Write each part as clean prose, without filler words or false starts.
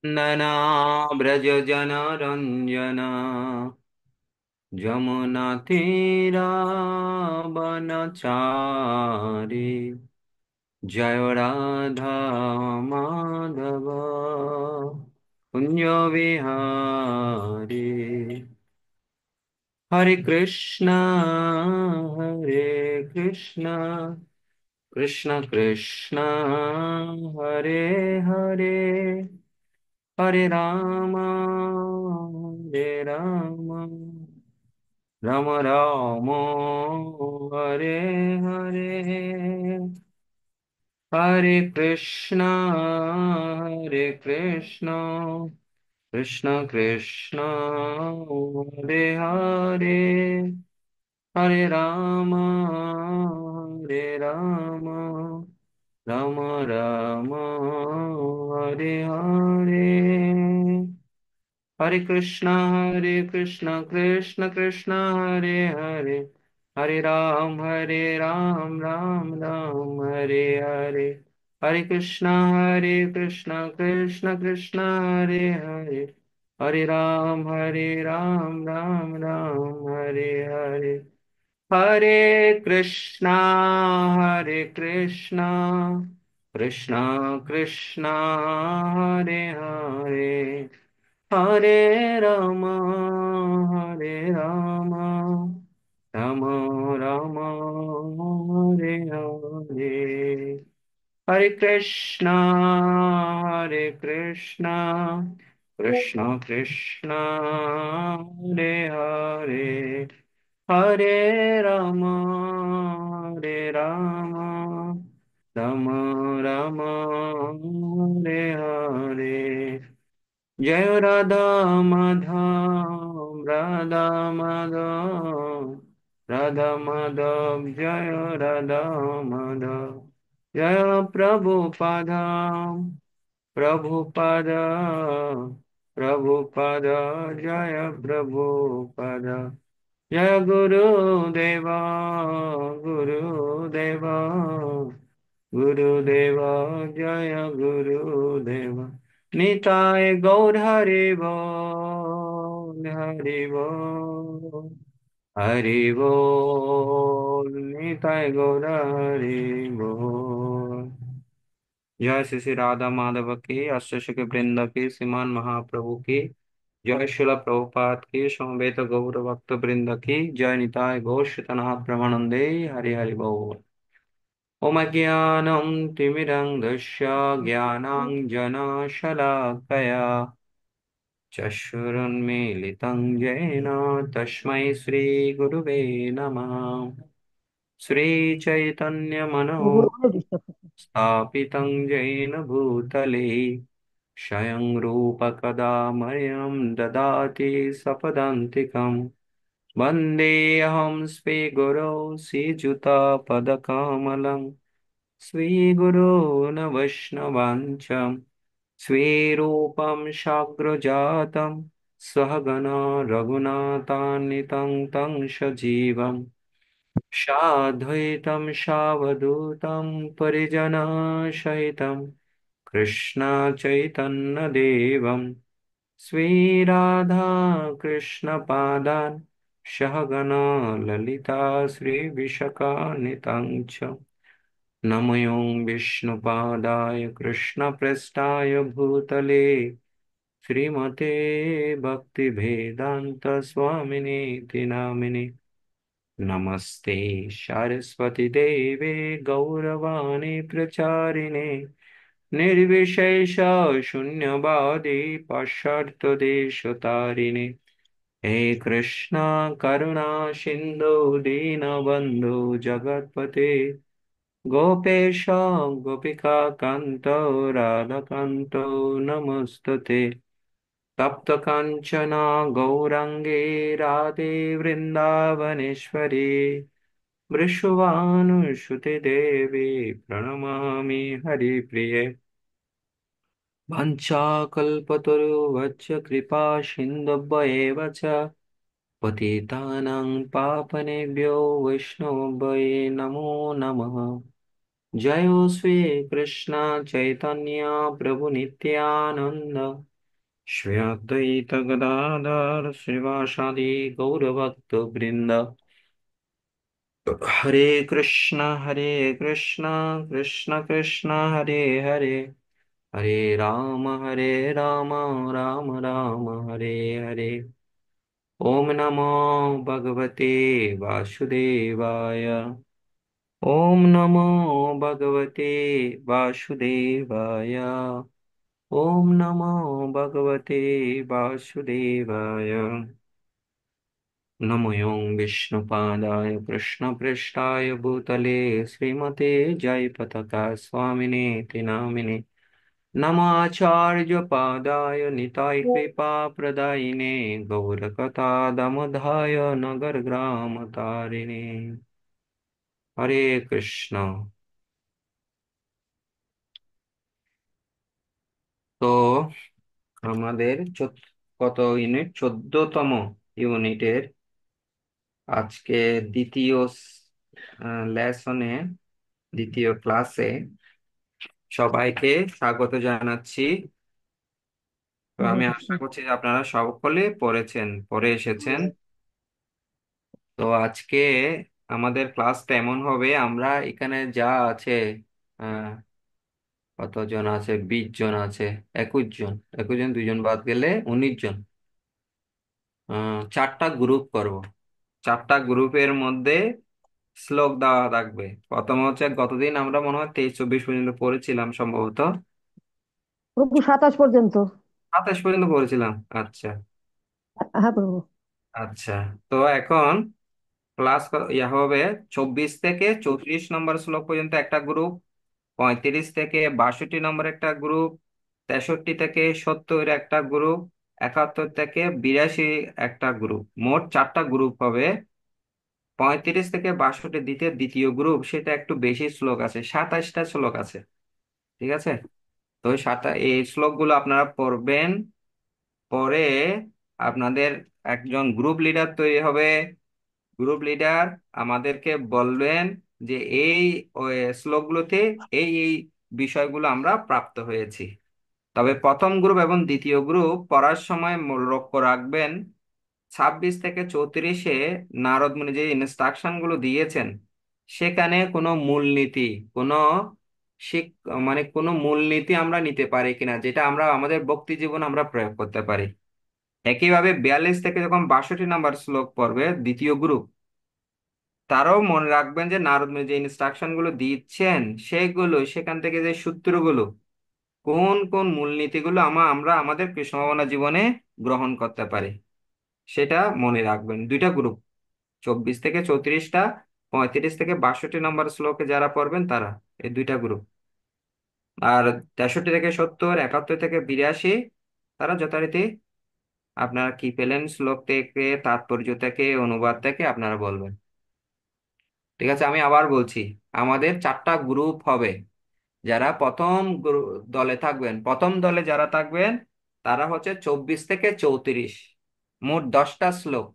नना व्रज जन रंजना जमुना तीरावनचारी जय राधा माधव कुंज विहारी हरे कृष्ण कृष्ण कृष्ण हरे हरे हरे राम राम राम हरे हरे हरे कृष्ण कृष्ण कृष्ण हरे हरे हरे राम राम राम हरे हरे हरे कृष्णा कृष्ण कृष्ण हरे हरे हरे राम राम राम हरे हरे हरे कृष्णा कृष्ण कृष्ण हरे हरे हरे राम राम राम हरे हरे हरे कृष्णा कृष्ण कृष्ण हरे हरे हरे राम राम राम हरे हरे हरे कृष्णा कृष्ण कृष्ण हरे हरे हरे राम राम राम हरे हरे जय राधा माधव राधा माधव जय राधा माधव जय प्रभुपाद प्रभुपाद प्रभुपाद जय प्रभुपाद जय गुरुदेवा गुरुदेवा गुरुदेव जय गुरुदेव निताय गौर हरि बोल हरि बोल हरि बोल निताय गौर हरि बोल जय श्री श्री राधा माधव की अष्टशक वृंद की श्रीमान महाप्रभु की जय शिल प्रभुपाद की समवेत गौर भक्त वृंद की जय निताय घोषितनाथ ब्रह्मानंदे हरि हरि बोल ओम ज्ञानं तिमिरन्धस्य ज्ञानाञ्जनशलाकया चक्षुरुन्मीलितं येन तस्मै श्रीगुरुवे नमः श्रीचैतन्यमनोभीष्टं गुरुकुल डिस्टर्ब करते स्थापितं येन भूतले स्वयं रूपकदा मह्यं ददाति सपदान्तिकम् वन्देऽहं श्रीगुरौ श्रीयुतापदकमलम् श्रीगुरो न वैष्णवाञ्च स्वीरूपं शाग्रजातं सहगण रघुनाथान्वितं तं सजीवं साद्वैतं सावधूतं परिजनसहितं कृष्णचैतन्यदेवं श्रीराधा कृष्णपादान् सहगण ललिता श्रीविशाखान्वितं च नमयो विष्णुपादाय कृष्णप्रेष्ठाय भूतले श्रीमते भक्तिवेदान्त स्वामिनीति नामिने नमस्ते सरस्वती देवे गौरवाणी प्रचारिणे निर्विशेष शून्यवादी पाश्चात्यदेशतारिणे हे कृष्णा करुणा सिन्धु दीनबन्धु जगत्पते गोपेश गोपिका कान्तो राधकान्तो नमस्तुते तप्त काञ्चन गौराङ्गे राधे वृन्दावनेश्वरी वृषभानुसुते देवी प्रणमामि हरिप्रिये वाञ्छाकल्पतरुवच्च कृपा सिन्धुभ्येव च पतितानां पावनेभ्यो वैष्णवभ्ये नमो नमः जय श्री कृष्ण चैतन्य प्रभु नित्यानंद श्री अद्वैत गदाधर श्रीवासादि गौरभक्त वृंद। हरे कृष्णा कृष्ण कृष्ण हरे हरे, हरे राम राम राम हरे हरे। ओम नमो भगवते वासुदेवाय। ओम नमो भगवते वासुदेवाय। ओम नमो भगवते वासुदेवाय। नमो यों विष्णुपादाय कृष्णपृष्ठाय भूतले श्रीमते जयपताका स्वामिनेति नामिने। नमाचार्यपादाय निताय कृपाप्रदायिने गौरकथा दमोधाय नगरग्रामतारिणे। हरे कृष्ण। তো আমাদের কত ইউনিট, 14তম ইউনিটের আজকে দ্বিতীয় লেসনে, দ্বিতীয় ক্লাসে সবাইকে স্বাগত জানাচ্ছি। তো হরে আমি কৃষ্ণ। আশা করছি যে আপনারা সকলে পড়েছেন, পড়ে এসেছেন। তো আজকে আমাদের ক্লাসটা এমন হবে, আমরা এখানে যা আছে, আহ, কতজন আছে, 20 জন আছে, 21 জন, 21 জন, 2 জন বাদ গেলে 19 জন। চারটা গ্রুপ করব। চারটা গ্রুপের মধ্যে শ্লোক দেওয়া থাকবে। প্রথম হচ্ছে, গতদিন আমরা মনে হয় 23-24 পর্যন্ত পড়েছিলাম সম্ভবত। প্রভু 27 পর্যন্ত। 27 পর্যন্ত পড়েছিলাম। আচ্ছা। হ্যাঁ প্রভু। আচ্ছা, তো এখন ক্লাস ইয়া হবে 24 থেকে 34 নম্বর শ্লোক পর্যন্ত একটা গ্রুপ, 35 থেকে 62 নম্বর একটা গ্রুপ, 63 থেকে 70 একটা গ্রুপ, 71 থেকে 82 একটা গ্রুপ। মোট চারটা গ্রুপ হবে। 35 থেকে 62 দ্বিতীয় দ্বিতীয় গ্রুপ, সেটা একটু বেশি শ্লোক আছে, 27টা শ্লোক আছে। ঠিক আছে। তো এই শ্লোকগুলো আপনারা পড়বেন। পরে আপনাদের একজন গ্রুপ লিডার তৈরি হবে। গ্রুপ লিডার আমাদেরকে বলবেন যে এই ওই শ্লোকগুলোতে এই এই বিষয়গুলো আমরা প্রাপ্ত হয়েছি। তবে প্রথম গ্রুপ এবং দ্বিতীয় গ্রুপ পড়ার সময় লক্ষ্য রাখবেন, 26 থেকে 34 নারদ মুনি যে ইনস্ট্রাকশন গুলো দিয়েছেন, সেখানে কোনো মূলনীতি, কোনো শিক কোনো মূলনীতি আমরা নিতে পারি কিনা, যেটা আমরা আমাদের ভক্তি জীবন আমরা প্রয়োগ করতে পারি। একইভাবে 42 থেকে যখন 62 নম্বর শ্লোক পড়বে দ্বিতীয় গ্রুপ, তারাও মনে রাখবেন যে নারদ মুনি যে ইনস্ট্রাকশন গুলো দিচ্ছেন, সেগুলো সেখান থেকে যে সূত্রগুলো, কোন কোন মূলনীতিগুলো আমরা আমাদের কৃষ্ণ ভাবনা জীবনে গ্রহণ করতে পারি, সেটা মনে রাখবেন। দুইটা গ্রুপ, 24 থেকে 34টা, 35 থেকে 62 নম্বর শ্লোকে যারা পড়বেন তারা, এই দুইটা গ্রুপ। আর 63 থেকে 70, 71 থেকে 82, তারা যথারীতি আপনারা কি পেলেন শ্লোক থেকে, তাৎপর্য থেকে, অনুবাদ থেকে আপনারা বলবেন। ঠিক আছে, আমি আবার বলছি, আমাদের চারটা গ্রুপ হবে। যারা প্রথম দলে থাকবেন, প্রথম দলে যারা থাকবেন তারা হচ্ছে 24 থেকে 34, মোট 10টা শ্লোক।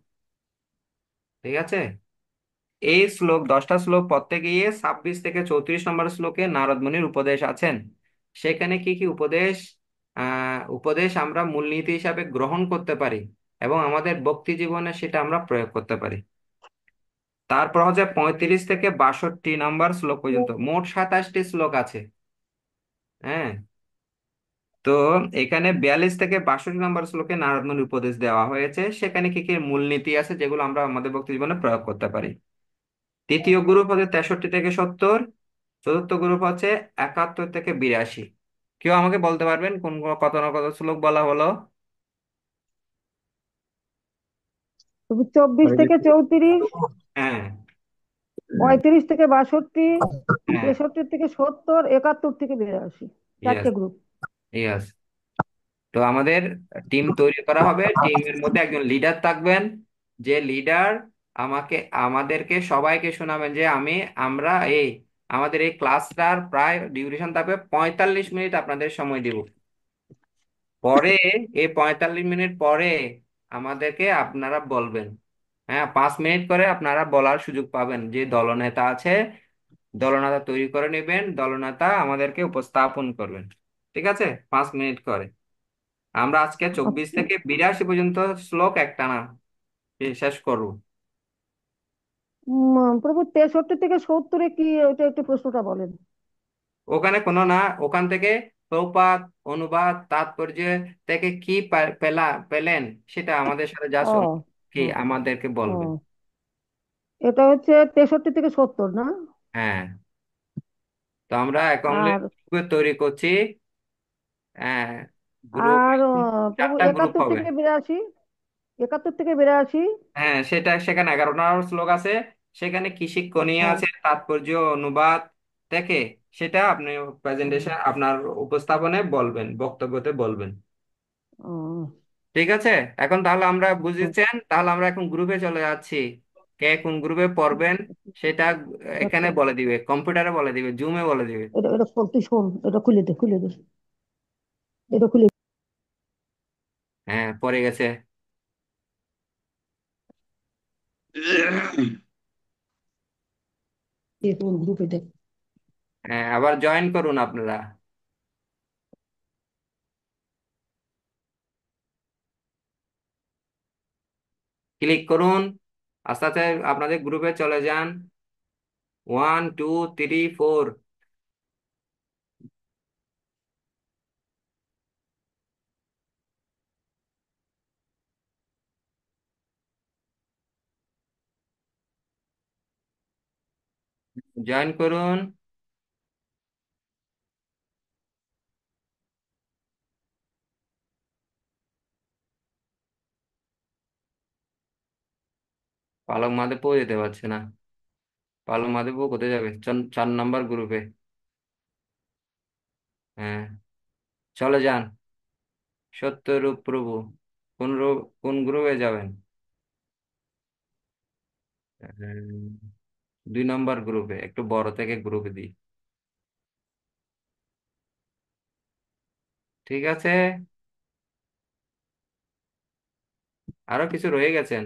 ঠিক আছে। এই শ্লোক, 10টা শ্লোক পড়তে গিয়ে 26 থেকে 34 নম্বর শ্লোকে নারদ মুনির উপদেশ আছেন। সেখানে কি কি উপদেশ, উপদেশ আমরা মূলনীতি হিসাবে গ্রহণ করতে পারি এবং আমাদের ভক্তি জীবনে সেটা আমরা প্রয়োগ করতে পারি। তারপর হচ্ছে 35 থেকে 62 নম্বর শ্লোক পর্যন্ত, মোট 27টি শ্লোক আছে। হ্যাঁ। তো এখানে 42 থেকে 62 নম্বর শ্লোকে নারদ মুনির উপদেশ দেওয়া হয়েছে, সেখানে কি কি মূলনীতি আছে যেগুলো আমরা আমাদের ভক্তি জীবনে প্রয়োগ করতে পারি। তৃতীয় গ্রুপ হচ্ছে 63 থেকে 70। চতুর্থ গ্রুপ হচ্ছে 71 থেকে 82। কেউ আমাকে বলতে পারবেন কোন কত না কত শ্লোক বলা হলো? প্রভু 24 থেকে 34, হ্যাঁ। 35 থেকে 62, হ্যাঁ। 63 থেকে 70, 71 থেকে 82। ইয়েস। চারটে গ্রুপ। ইয়েস। তো আমাদের টিম তৈরি করা হবে, টিমের মধ্যে একজন লিডার থাকবেন। যে লিডার আমাদেরকে সবাইকে শোনাবেন যে আমরা আমাদের এই ক্লাসটার প্রায় ডিউরেশন থাকবে 45 মিনিট, আপনাদের সময় দিব। পরে এই 45 মিনিট পরে আমাদেরকে আপনারা বলবেন। হ্যাঁ, 5 মিনিট করে আপনারা বলার সুযোগ পাবেন। যে দলনেতা আছে, দলনেতা তৈরি করে নেবেন, দলনেতা আমাদেরকে উপস্থাপন করবেন। ঠিক আছে, 5 মিনিট করে। আমরা আজকে 24 থেকে 82 পর্যন্ত শ্লোক একটানা শেষ করব। প্রভু 63 থেকে 70-এ কি, ওটা একটু প্রশ্নটা বলেন। ওখানে কোনো না, ওখান থেকে প্রপাত অনুবাদ তাৎপর্য থেকে কি পেলেন সেটা আমাদের সাথে যা ও, শুনে কি ও, আমাদেরকে বলবেন। ও, এটা হচ্ছে 63 থেকে 70, না? হ্যাঁ, তো আমরা অ্যাকাউন্টে আর গ্রুপ তৈরি করছি। হ্যাঁ, গ্রুপ আর প্রভু চারটা গ্রুপ একাত্তর হবে। থেকে বিরাশি 71 থেকে 82। হ্যাঁ, সেখানে 11টা শ্লোক আছে। সেখানে কি শিক্ষণীয় হ্যাঁ। আছে তাৎপর্য অনুবাদ থেকে, সেটা আপনি ও, প্রেজেন্টেশন আপনার উপস্থাপনে বলবেন, বক্তব্যতে বলবেন। ও, ঠিক আছে। এখন তাহলে আমরা হুম, বুঝেছেন, তাহলে আমরা এখন গ্রুপে চলে যাচ্ছি। কে কোন গ্রুপে পড়বেন সেটা এখানে আচ্ছা। বলে দিবে, কম্পিউটারে বলে দিবে, জুমে বলে দিবে। এটা এটা তুই শোন, এটা খুলে দে, খুলে দে, এটা খুলে হ্যাঁ, পড়ে গেছে। দে, কোন গ্রুপে দে। হ্যাঁ, আবার জয়েন করুন আপনারা। ক্লিক করুন, আস্তে আস্তে আপনাদের গ্রুপে চলে যান। 1 2 3 4। জয়েন করুন। পালক মাদেবও যেতে পারছে না। পালক মাদেবও কোথায় যাবে? 4 নম্বর গ্রুপে। হ্যাঁ, চলে যান। সত্যরূপ প্রভু কোন গ্রুপে যাবেন? 2 নম্বর গ্রুপে, একটু বড় থেকে গ্রুপ দিই। ঠিক আছে। আরো কিছু রয়ে গেছেন।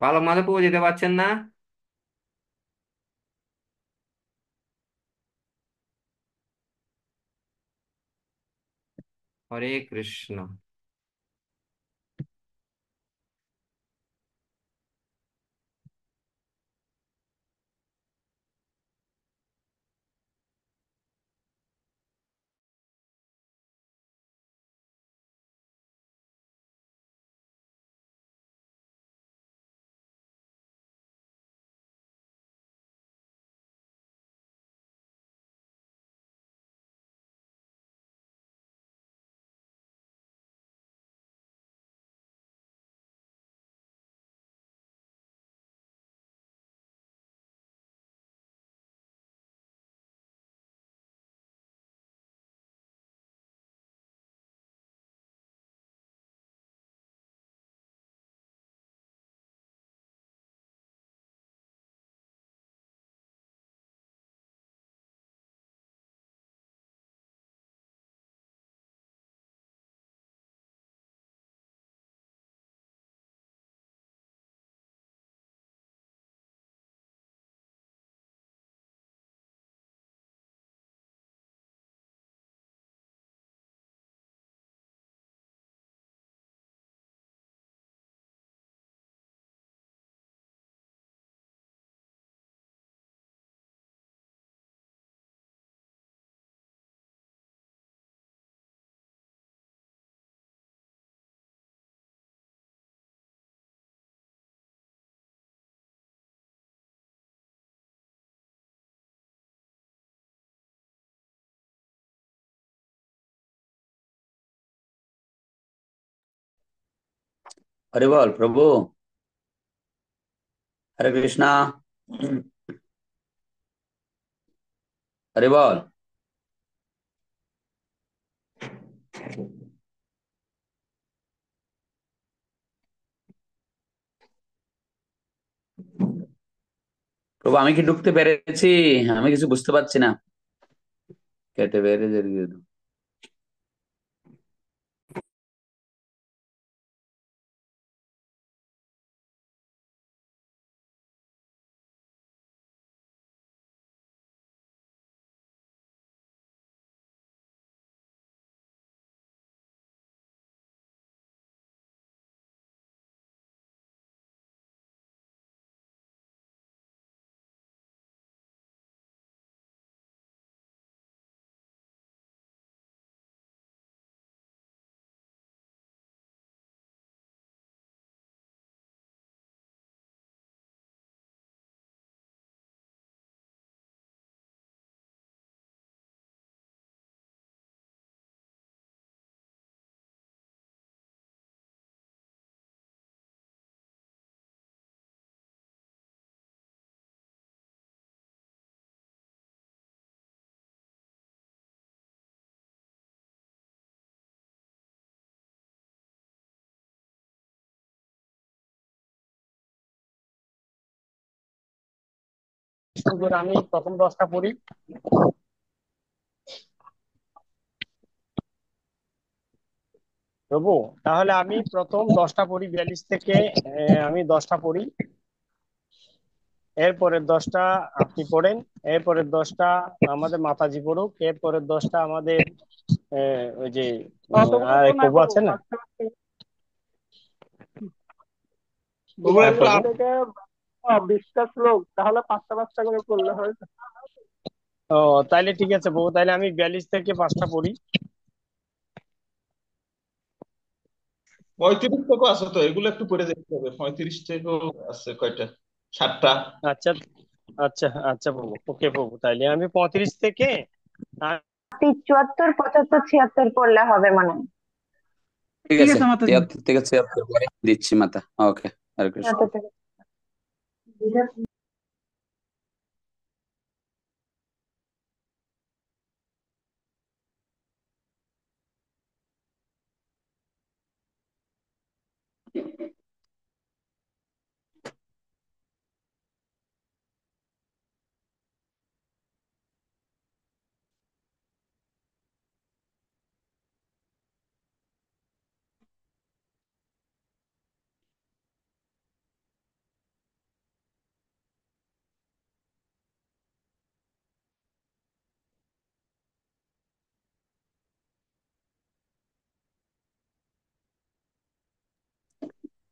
পালক মাদেবও যেতে পারছেন না। হরে কৃষ্ণ। हरे बोल प्रभु। हरे कृष्णा। हरे बोल। প্রভু আমি কি ঢুকতে পেরেছি? আমি কিছু বুঝতে পারছি না। কেটে বেরিয়ে হুজুর, আমি প্রথম 10টা পড়ি। প্রভু, তাহলে আমি প্রথম 10টা পড়ি 42 থেকে। আমি 10টা পড়ি, এরপরের 10টা আপনি পড়েন, এরপরের 10টা আমাদের মাতাজি পড়ুক, এরপরের 10টা আমাদের ওই যে অতগুলো আর তো এক নাই প্রভু প্রভু, আছে না। পাঁচটা পাঁচটা। হ্যাঁ 42 প্রভু। থেকে 20টা শ্লোক, তাহলে পাঁচটা পাঁচটা করে পড়লে হয়। ও, তাইলে ঠিক আছে প্রভু, তাইলে আমি 42 থেকে 5টা পড়ি। 35 থেকেও আছে তো, এগুলো একটু পড়ে দেখতে হবে। 35 থেকেও আছে কয়টা, 7টা। আচ্ছা, আচ্ছা, আচ্ছা প্রভু, ওকে প্রভু, তাইলে আমি 35 থেকে আ- 74, 75, 76 পড়লে হবে মনে হয়। ঠিক ঠিক আছে, আছে মাতাজি। 73 থেকে 76 পরে দিচ্ছি মাতা। ওকে, হরে কৃষ্ণ। 76 থেকে।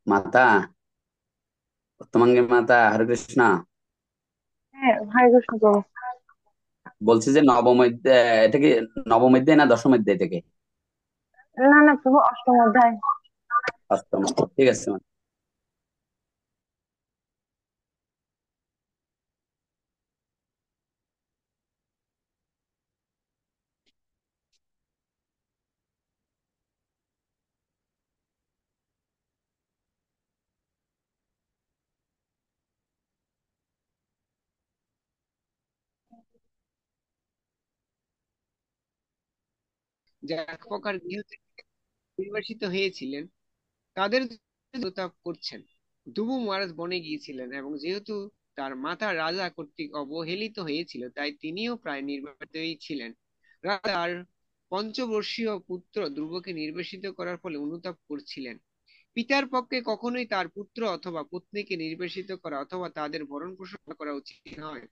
মাতা, উত্তমাঙ্গী মাতা, হরে কৃষ্ণ। হ্যাঁ, হরে কৃষ্ণ প্রভু। বলছি যে নবম অধ্যায়, এটা কি নবম অধ্যায় না দশম অধ্যায় থেকে? না না প্রভু, অষ্টম অধ্যায়। অষ্টম। ঠিক আছে মাতা। যারা এক প্রকার গৃহ থেকে নির্বাসিত হয়েছিলেন, তাদের তাপ করছেন। দুবু মহারাজ বনে গিয়েছিলেন এবং যেহেতু তার মাতা রাজা কর্তৃক অবহেলিত হয়েছিল, তাই তিনিও প্রায় নির্বাসিতই ছিলেন। রাজার পঞ্চবর্ষীয় পুত্র ধ্রুবকে নির্বাসিত করার ফলে অনুতাপ করছিলেন। পিতার পক্ষে কখনোই তার পুত্র অথবা পত্নীকে নির্বাসিত করা অথবা তাদের ভরণ পোষণ করা উচিত নয়।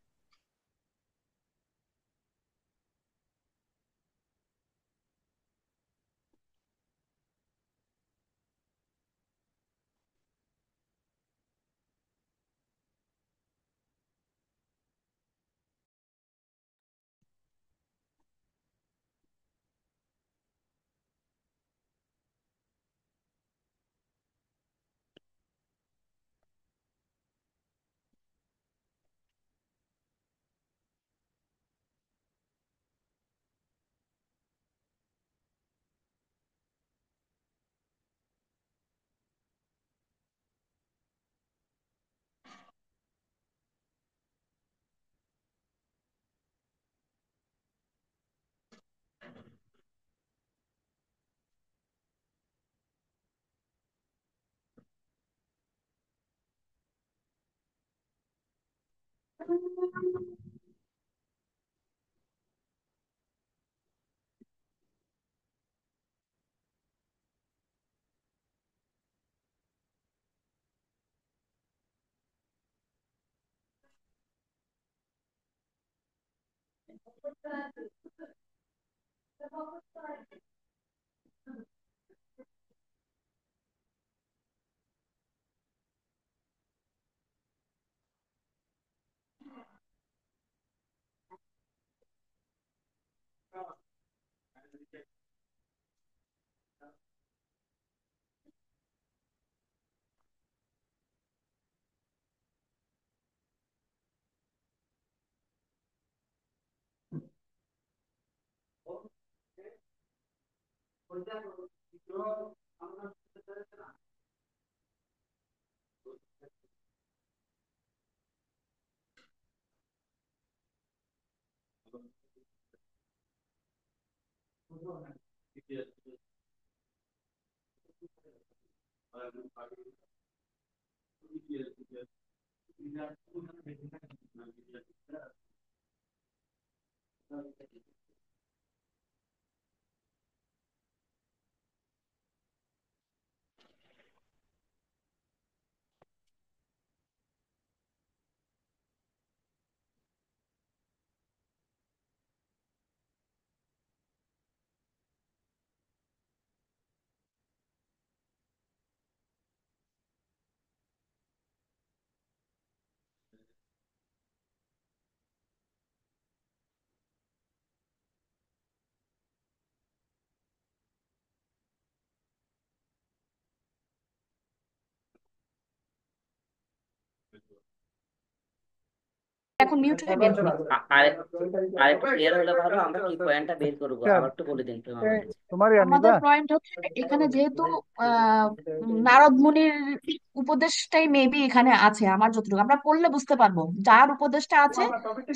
এখন মিউট হয়ে বের হই। আরেকটু ক্লিয়ার হলে ভালো, আমরা কি পয়েন্টটা বের করবো আবার একটু বলে দিন প্রেম আমাকে। আমাদের পয়েন্ট হচ্ছে এখানে যেহেতু আহ নারদ মুনির উপদেশটাই মেবি এখানে আছে, আমার যতটুকু আমরা পড়লে বুঝতে পারবো যার উপদেশটা আছে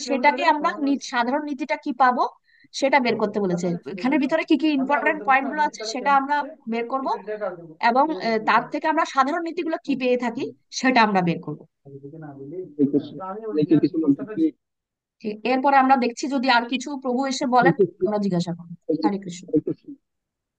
সেটাকে আমরা সাধারণ নীতিটা কি পাবো সেটা বের করতে বলেছে। এখানের ভিতরে কি কি ইম্পর্টেন্ট পয়েন্ট গুলো আছে সেটা আমরা বের করব, এবং তার থেকে আমরা সাধারণ নীতিগুলো কি পেয়ে থাকি সেটা আমরা বের করব। এরপরে আমরা দেখছি যদি আর কিছু প্রভু এসে বলেন আমরা জিজ্ঞাসা করবো। হরে কৃষ্ণ।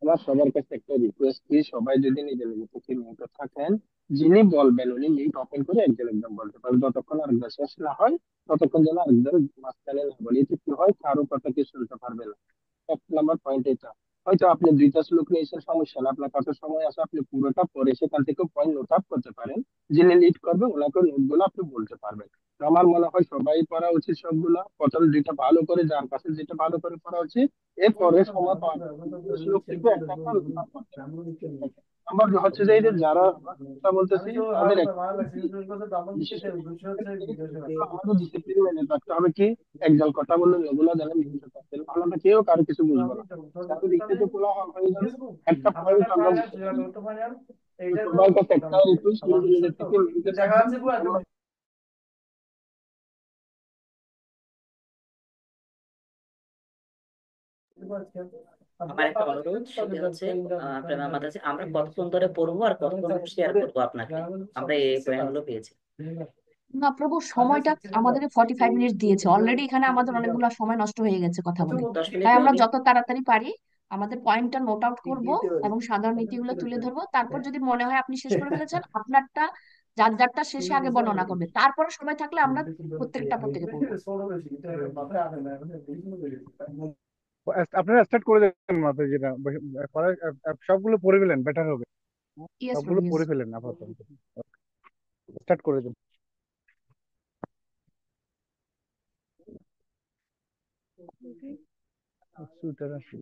আমার সবার কাছে একটা রিকোয়েস্ট, কি সবাই যদি নিজের নিজের থেকে মিউট থাকেন, যিনি বলবেন উনি মিউট ওপেন করে একজন একদম বলতে পারেন, যতক্ষণ আর শেষ না হয় ততক্ষণ যেন আরেকজন মাঝখানে না বলি, এতে কি হয় কারো কথা কেউ শুনতে পারবে না। এক নাম্বার পয়েন্ট এটা। হয়তো আপনি দুইটা শ্লোক নিয়ে এসে সমস্যা না, আপনার কাছে সময় আছে আপনি পুরোটা পড়ে সেখান থেকে পয়েন্ট নোট আপ করতে পারেন, যিনি লিড করবে ওনাকে নোট গুলো আপনি বলতে পারবেন। তো আমার মনে হয় সবাই পড়া উচিত সবগুলা, প্রথম দুইটা ভালো করে যার কাছে যেটা ভালো করে পড়া উচিত, এরপরে সময় পাওয়া যায় দুইটা শ্লোক থেকে একটা একটা নোট আপ করতে পারেন। আমার হচ্ছে যে এই যে যারা কথা বলতেছি তাদের বিশেষ করে আমাদের ডিসিপ্লিন মেনে থাকতে হবে, কি একজন কথা বললে ওগুলো যেন মিউট থাকতে, নাহলে আমরা কেউ কারো কিছু বুঝবো না। তাহলে দেখতে তো খোলা হয়ে গেল, একটা পয়েন্ট আমরা বুঝতে পারি। তো সবার কাছে একটা রিকোয়েস্ট, নিজেদের থেকে মিউটে থাকবেন। আমার একটা অনুরোধ, সেটা হচ্ছে প্রেম আমাদের কাছে আমরা কতক্ষণ ধরে পড়বো আর কতক্ষণ শেয়ার করবো আপনাকে, আমরা এই পয়েন্ট গুলো পেয়েছি। না প্রভু, সময়টা আমাদের 45 মিনিট দিয়েছে অলরেডি, এখানে আমাদের অনেকগুলো সময় নষ্ট হয়ে গেছে কথা বলে। 10 মিনিট তাই আমরা মেবি। যত তাড়াতাড়ি পারি আমাদের পয়েন্টটা নোট আউট করব এবং সাধারণ নীতিগুলো তুলে ধরবো। তারপর যদি মনে হয় আপনি শেষ করে ফেলেছেন, আপনারটা যার যারটা শেষে আগে বর্ণনা করবে, তারপরে সময় থাকলে আমরা প্রত্যেকটা প্রত্যেকে পড়বো। আপনারা স্টার্ট করে দেন মাত্র, যেটা সবগুলো পড়ে ফেলেন বেটার হবে। ইয়েস সবগুলো প্রভু, ইয়েস। পড়ে ফেলেন আপাতত, স্টার্ট করে দেন। সুইটার আসি।